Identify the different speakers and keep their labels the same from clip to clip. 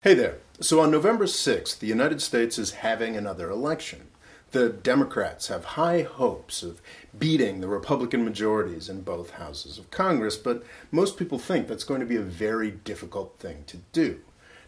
Speaker 1: Hey there. So on November 6th, the United States is having another election. The Democrats have high hopes of beating the Republican majorities in both houses of Congress, but most people think that's going to be a very difficult thing to do.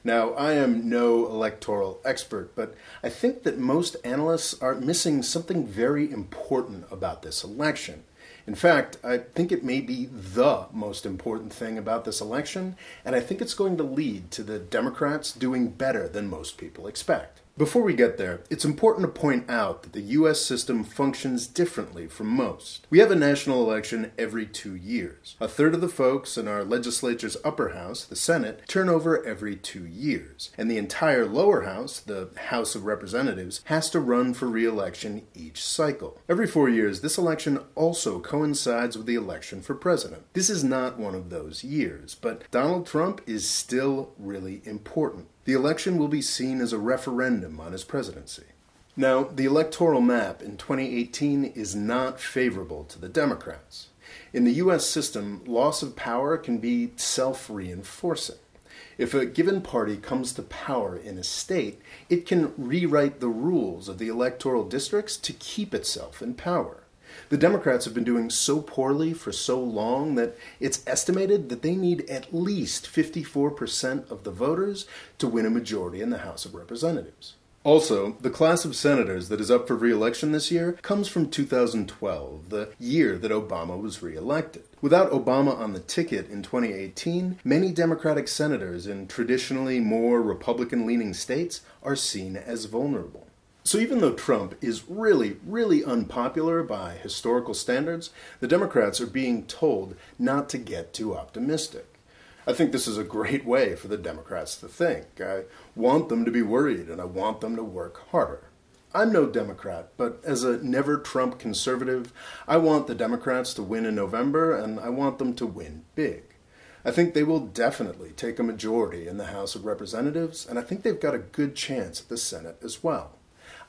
Speaker 1: Now, I am no electoral expert, but I think that most analysts are missing something very important about this election. In fact, I think it may be the most important thing about this election, and I think it's going to lead to the Democrats doing better than most people expect. Before we get there, it's important to point out that the U.S. system functions differently from most. We have a national election every 2 years. A third of the folks in our legislature's upper house, the Senate, turn over every 2 years. And the entire lower house, the House of Representatives, has to run for re-election each cycle. Every 4 years, this election also coincides with the election for president. This is not one of those years, but Donald Trump is still really important. The election will be seen as a referendum on his presidency. Now, the Electoral Map in 2018 is not favorable to the Democrats. In the U.S. system, loss of power can be self-reinforcing. If a given party comes to power in a state, it can rewrite the rules of the electoral districts to keep itself in power. The Democrats have been doing so poorly for so long that it's estimated that they need at least 54% of the voters to win a majority in the House of Representatives. Also, the class of senators that is up for re-election this year comes from 2012, the year that Obama was re-elected. Without Obama on the ticket in 2018, many Democratic senators in traditionally more Republican-leaning states are seen as vulnerable. So even though Trump is really unpopular by historical standards, the Democrats are being told not to get too optimistic. I think this is a great way for the Democrats to think. I want them to be worried, and I want them to work harder. I'm no Democrat, but as a never-Trump conservative, I want the Democrats to win in November, and I want them to win big. I think they will definitely take a majority in the House of Representatives, and I think they've got a good chance at the Senate as well.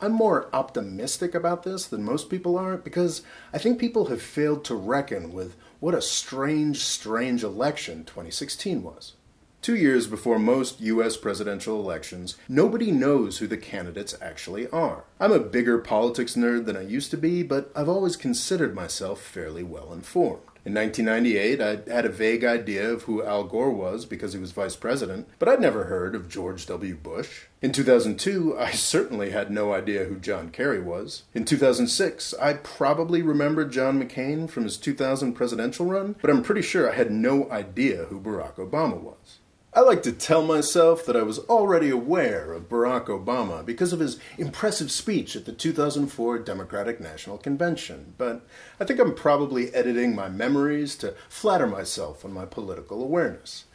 Speaker 1: I'm more optimistic about this than most people are because I think people have failed to reckon with what a strange election 2016 was. 2 years before most U.S. presidential elections, nobody knows who the candidates actually are. I'm a bigger politics nerd than I used to be, but I've always considered myself fairly well informed. In 1998, I had a vague idea of who Al Gore was because he was vice president, but I'd never heard of George W. Bush. In 2002, I certainly had no idea who John Kerry was. In 2006, I probably remembered John McCain from his 2000 presidential run, but I'm pretty sure I had no idea who Barack Obama was. I like to tell myself that I was already aware of Barack Obama because of his impressive speech at the 2004 Democratic National Convention, but I think I'm probably editing my memories to flatter myself on my political awareness.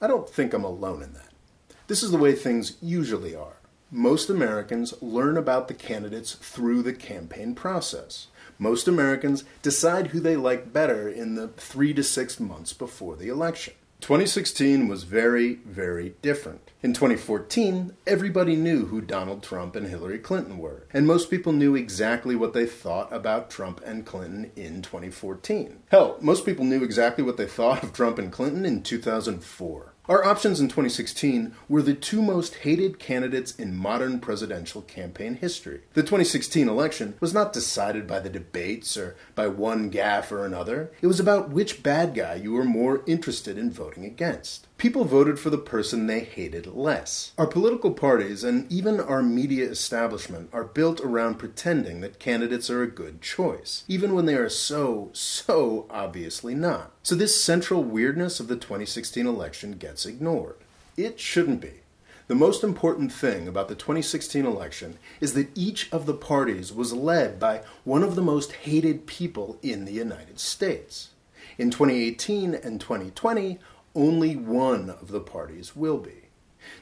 Speaker 1: I don't think I'm alone in that. This is the way things usually are. Most Americans learn about the candidates through the campaign process. Most Americans decide who they like better in the 3 to 6 months before the election. 2016 was very different. In 2014, everybody knew who Donald Trump and Hillary Clinton were, and most people knew exactly what they thought about Trump and Clinton in 2014. Hell, most people knew exactly what they thought of Trump and Clinton in 2004. Our options in 2016 were the two most hated candidates in modern presidential campaign history. The 2016 election was not decided by the debates or by one gaffe or another. It was about which bad guy you were more interested in voting against. People voted for the person they hated less. Our political parties and even our media establishment are built around pretending that candidates are a good choice, even when they are so obviously not. So this central weirdness of the 2016 election gets ignored. It shouldn't be. The most important thing about the 2016 election is that each of the parties was led by one of the most hated people in the United States. In 2018 and 2020, only one of the parties will be.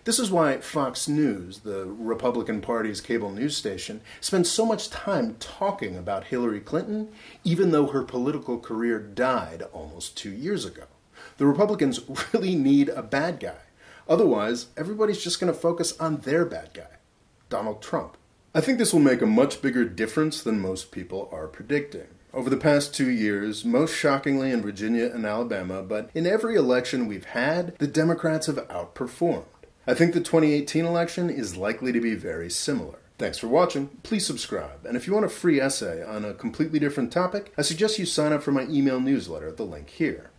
Speaker 1: This is why Fox News, the Republican Party's cable news station, spends so much time talking about Hillary Clinton, even though her political career died almost 2 years ago. The Republicans really need a bad guy. Otherwise, everybody's just going to focus on their bad guy, Donald Trump. I think this will make a much bigger difference than most people are predicting. Over the past 2 years, most shockingly in Virginia and Alabama, but in every election we've had, the Democrats have outperformed. I think the 2018 election is likely to be very similar. Thanks for watching. Please subscribe. And if you want a free essay on a completely different topic, I suggest you sign up for my email newsletter at the link here.